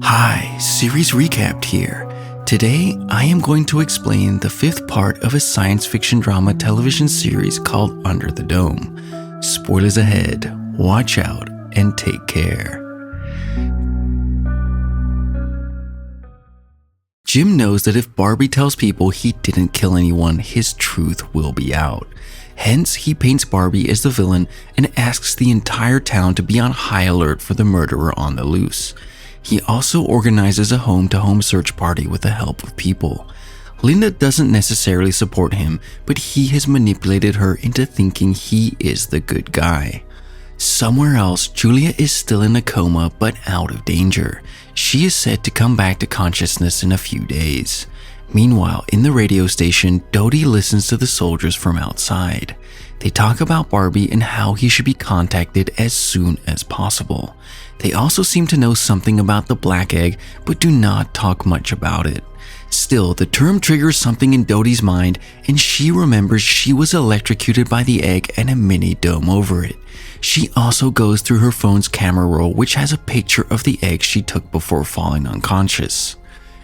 Hi, series recapped here. Today, I am going to explain the fifth part of a science fiction drama television series called Under the Dome. Spoilers ahead, watch out, and take care. Jim knows that if Barbie tells people he didn't kill anyone, his truth will be out. Hence, he paints Barbie as the villain and asks the entire town to be on high alert for the murderer on the loose. He also organizes a home-to-home search party with the help of people. Linda doesn't necessarily support him, but he has manipulated her into thinking he is the good guy. Somewhere else, Julia is still in a coma but out of danger. She is said to come back to consciousness in a few days. Meanwhile, in the radio station, Dodie listens to the soldiers from outside. They talk about Barbie and how he should be contacted as soon as possible. They also seem to know something about the black egg, but do not talk much about it. Still, the term triggers something in Dodie's mind, and she remembers she was electrocuted by the egg and a mini dome over it. She also goes through her phone's camera roll, which has a picture of the egg she took before falling unconscious.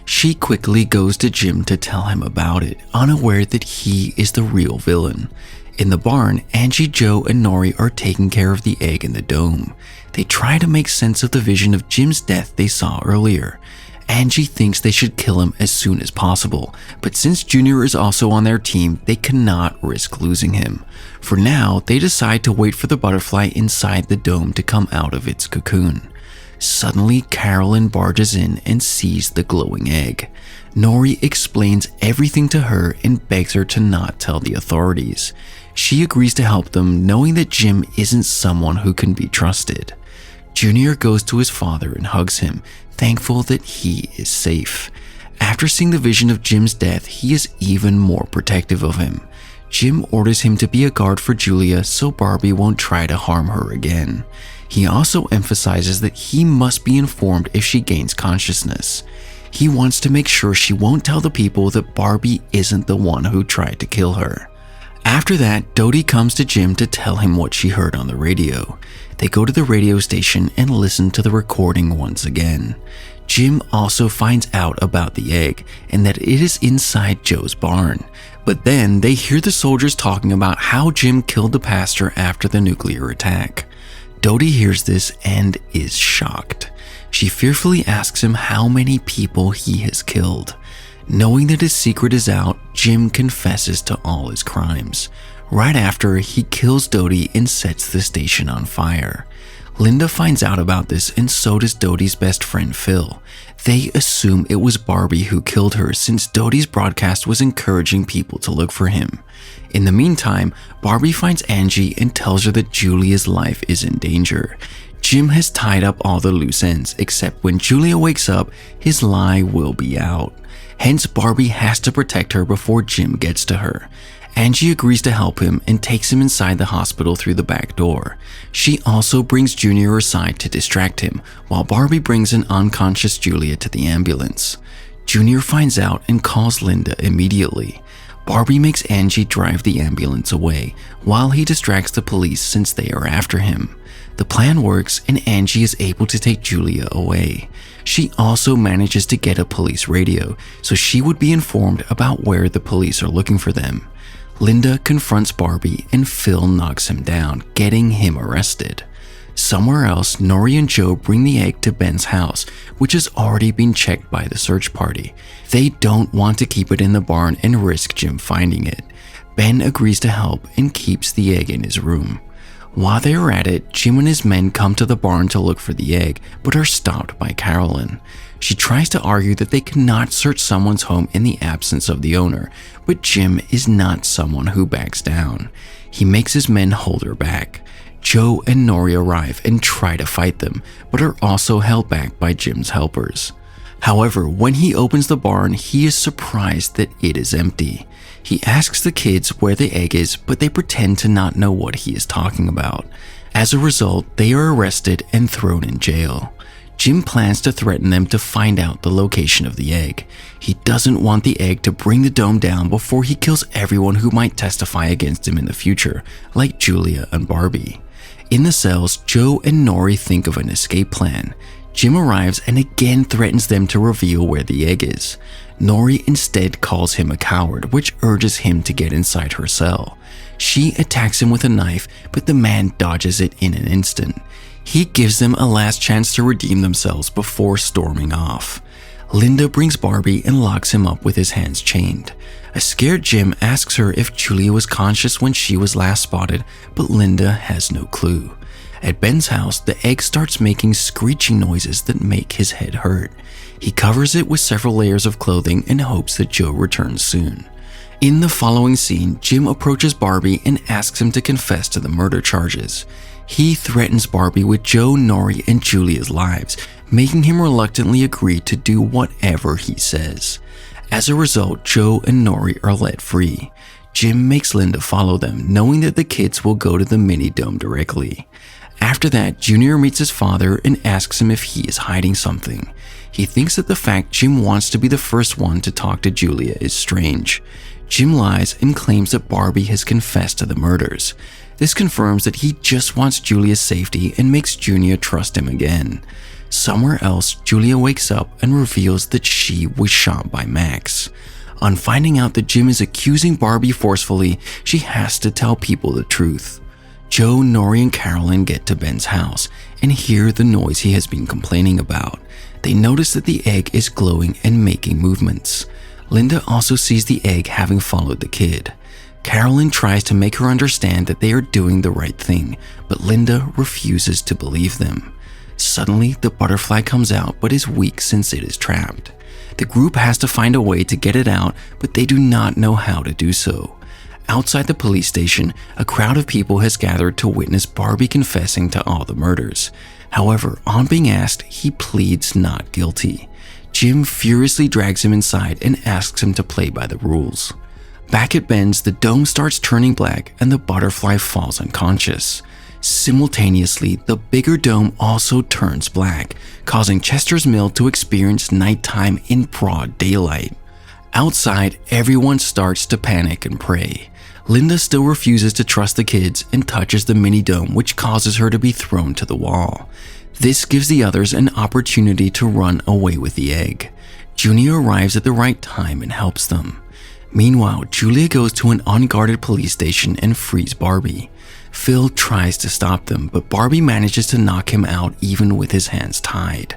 She quickly goes to Jim to tell him about it, unaware that he is the real villain. In the barn, Angie, Joe, and Nori are taking care of the egg in the dome. They try to make sense of the vision of Jim's death they saw earlier. Angie thinks they should kill him as soon as possible, but since Junior is also on their team, they cannot risk losing him. For now, they decide to wait for the butterfly inside the dome to come out of its cocoon. Suddenly, Carolyn barges in and sees the glowing egg. Nori explains everything to her and begs her to not tell the authorities. She agrees to help them, knowing that Jim isn't someone who can be trusted. Junior goes to his father and hugs him, thankful that he is safe. After seeing the vision of Jim's death, he is even more protective of him. Jim orders him to be a guard for Julia so Barbie won't try to harm her again. He also emphasizes that he must be informed if she gains consciousness. He wants to make sure she won't tell the people that Barbie isn't the one who tried to kill her. After that, Dodie comes to Jim to tell him what she heard on the radio. They go to the radio station and listen to the recording once again. Jim also finds out about the egg and that it is inside Joe's barn. But then they hear the soldiers talking about how Jim killed the pastor after the nuclear attack. Dodie hears this and is shocked. She fearfully asks him how many people he has killed. Knowing that his secret is out, Jim confesses to all his crimes. Right after, he kills Dodie and sets the station on fire. Linda finds out about this and so does Dodie's best friend Phil. They assume it was Barbie who killed her since Dodie's broadcast was encouraging people to look for him. In the meantime, Barbie finds Angie and tells her that Julia's life is in danger. Jim has tied up all the loose ends, except when Julia wakes up, his lie will be out. Hence, Barbie has to protect her before Jim gets to her. Angie agrees to help him and takes him inside the hospital through the back door. She also brings Junior aside to distract him, while Barbie brings an unconscious Julia to the ambulance. Junior finds out and calls Linda immediately. Barbie makes Angie drive the ambulance away, while he distracts the police since they are after him. The plan works and Angie is able to take Julia away. She also manages to get a police radio, so she would be informed about where the police are looking for them. Linda confronts Barbie and Phil knocks him down, getting him arrested. Somewhere else, Nori and Joe bring the egg to Ben's house, which has already been checked by the search party. They don't want to keep it in the barn and risk Jim finding it. Ben agrees to help and keeps the egg in his room. While they are at it, Jim and his men come to the barn to look for the egg, but are stopped by Carolyn. She tries to argue that they cannot search someone's home in the absence of the owner, but Jim is not someone who backs down. He makes his men hold her back. Joe and Nori arrive and try to fight them, but are also held back by Jim's helpers. However, when he opens the barn, he is surprised that it is empty. He asks the kids where the egg is, but they pretend to not know what he is talking about. As a result, they are arrested and thrown in jail. Jim plans to threaten them to find out the location of the egg. He doesn't want the egg to bring the dome down before he kills everyone who might testify against him in the future, like Julia and Barbie. In the cells, Joe and Nori think of an escape plan. Jim arrives and again threatens them to reveal where the egg is. Nori instead calls him a coward, which urges him to get inside her cell. She attacks him with a knife, but the man dodges it in an instant. He gives them a last chance to redeem themselves before storming off. Linda brings Barbie and locks him up with his hands chained. A scared Jim asks her if Julia was conscious when she was last spotted, but Linda has no clue. At Ben's house, the egg starts making screeching noises that make his head hurt. He covers it with several layers of clothing and hopes that Joe returns soon. In the following scene, Jim approaches Barbie and asks him to confess to the murder charges. He threatens Barbie with Joe, Nori, and Julia's lives, making him reluctantly agree to do whatever he says. As a result, Joe and Nori are let free. Jim makes Linda follow them, knowing that the kids will go to the mini dome directly. After that, Junior meets his father and asks him if he is hiding something. He thinks that the fact Jim wants to be the first one to talk to Julia is strange. Jim lies and claims that Barbie has confessed to the murders. This confirms that he just wants Julia's safety and makes Junior trust him again. Somewhere else, Julia wakes up and reveals that she was shot by Max. On finding out that Jim is accusing Barbie forcefully, she has to tell people the truth. Joe, Nori, and Carolyn get to Ben's house and hear the noise he has been complaining about. They notice that the egg is glowing and making movements. Linda also sees the egg having followed the kid. Carolyn tries to make her understand that they are doing the right thing, but Linda refuses to believe them. Suddenly, the butterfly comes out but is weak since it is trapped. The group has to find a way to get it out, but they do not know how to do so. Outside the police station, a crowd of people has gathered to witness Barbie confessing to all the murders. However, on being asked, he pleads not guilty. Jim furiously drags him inside and asks him to play by the rules. Back at Ben's, the dome starts turning black and the butterfly falls unconscious. Simultaneously, the bigger dome also turns black, causing Chester's Mill to experience nighttime in broad daylight. Outside, everyone starts to panic and pray. Linda still refuses to trust the kids and touches the mini dome, which causes her to be thrown to the wall. This gives the others an opportunity to run away with the egg. Junior arrives at the right time and helps them. Meanwhile, Julia goes to an unguarded police station and frees Barbie. Phil tries to stop them, but Barbie manages to knock him out even with his hands tied.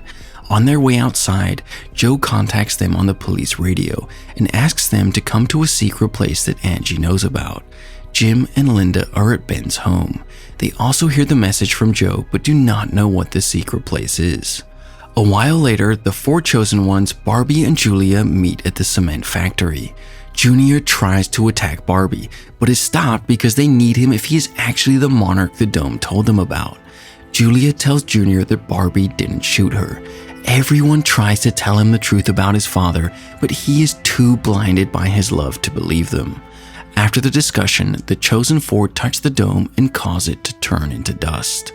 On their way outside, Joe contacts them on the police radio and asks them to come to a secret place that Angie knows about. Jim and Linda are at Ben's home. They also hear the message from Joe but do not know what the secret place is. A while later, the four chosen ones, Barbie and Julia, meet at the cement factory. Junior tries to attack Barbie, but is stopped because they need him if he is actually the monarch the dome told them about. Julia tells Junior that Barbie didn't shoot her. Everyone tries to tell him the truth about his father, but he is too blinded by his love to believe them. After the discussion, the chosen four touch the dome and cause it to turn into dust.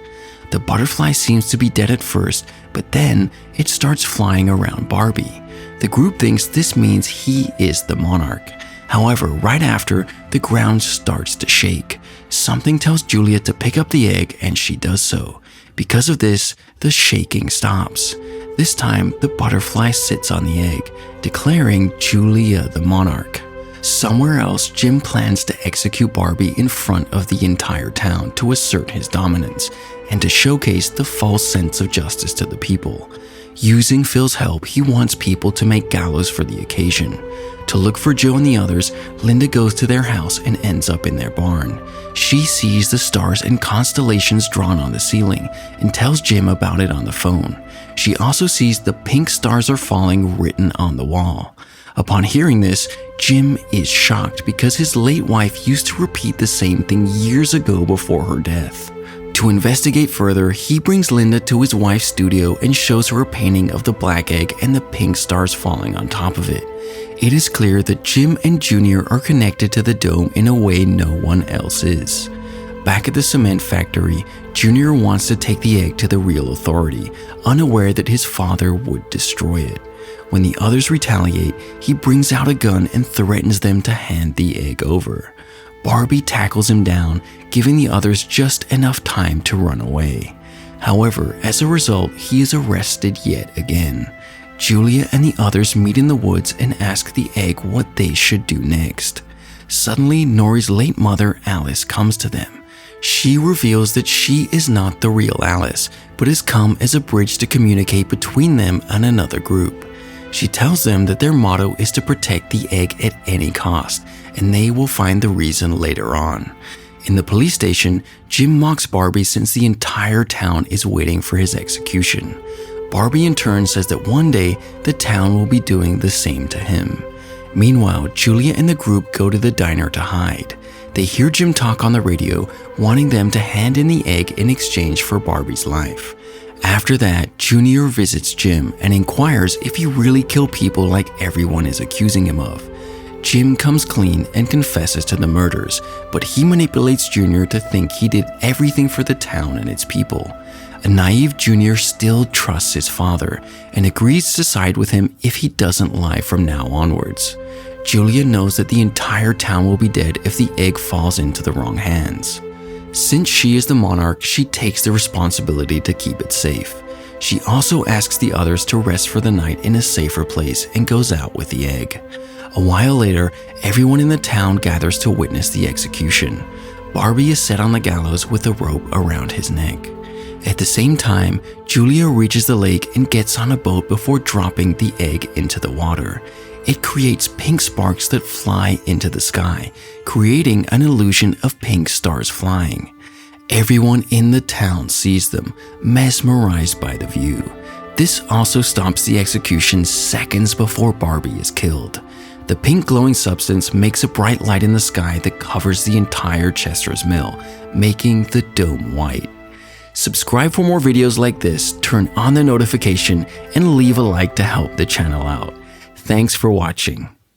The butterfly seems to be dead at first, but then it starts flying around Barbie. The group thinks this means he is the monarch. However, right after, the ground starts to shake. Something tells Julia to pick up the egg, and she does so. Because of this, the shaking stops. This time, the butterfly sits on the egg, declaring Julia the monarch. Somewhere else, Jim plans to execute Barbie in front of the entire town to assert his dominance and to showcase the false sense of justice to the people. Using Phil's help, he wants people to make gallows for the occasion. To look for Joe and the others, Linda goes to their house and ends up in their barn. She sees the stars and constellations drawn on the ceiling and tells Jim about it on the phone. She also sees the pink stars are falling written on the wall. Upon hearing this, Jim is shocked because his late wife used to repeat the same thing years ago before her death. To investigate further, he brings Linda to his wife's studio and shows her a painting of the black egg and the pink stars falling on top of it. It is clear that Jim and Junior are connected to the dome in a way no one else is. Back at the cement factory, Junior wants to take the egg to the real authority, unaware that his father would destroy it. When the others retaliate, he brings out a gun and threatens them to hand the egg over. Barbie tackles him down, giving the others just enough time to run away. However, as a result, he is arrested yet again. Julia and the others meet in the woods and ask the egg what they should do next. Suddenly, Nori's late mother, Alice, comes to them. She reveals that she is not the real Alice, but has come as a bridge to communicate between them and another group. She tells them that their motto is to protect the egg at any cost, and they will find the reason later on. In the police station, Jim mocks Barbie since the entire town is waiting for his execution. Barbie in turn says that one day the town will be doing the same to him. Meanwhile, Julia and the group go to the diner to hide. They hear Jim talk on the radio, wanting them to hand in the egg in exchange for Barbie's life. After that, Junior visits Jim and inquires if he really killed people like everyone is accusing him of. Jim comes clean and confesses to the murders, but he manipulates Junior to think he did everything for the town and its people. A naive Junior still trusts his father and agrees to side with him if he doesn't lie from now onwards. Julia knows that the entire town will be dead if the egg falls into the wrong hands. Since she is the monarch, she takes the responsibility to keep it safe. She also asks the others to rest for the night in a safer place and goes out with the egg. A while later, everyone in the town gathers to witness the execution. Barbie is set on the gallows with a rope around his neck. At the same time, Julia reaches the lake and gets on a boat before dropping the egg into the water. It creates pink sparks that fly into the sky, creating an illusion of pink stars flying. Everyone in the town sees them, mesmerized by the view. This also stops the execution seconds before Barbie is killed. The pink glowing substance makes a bright light in the sky that covers the entire Chester's Mill, making the dome white. Subscribe for more videos like this, turn on the notification, and leave a like to help the channel out. Thanks for watching.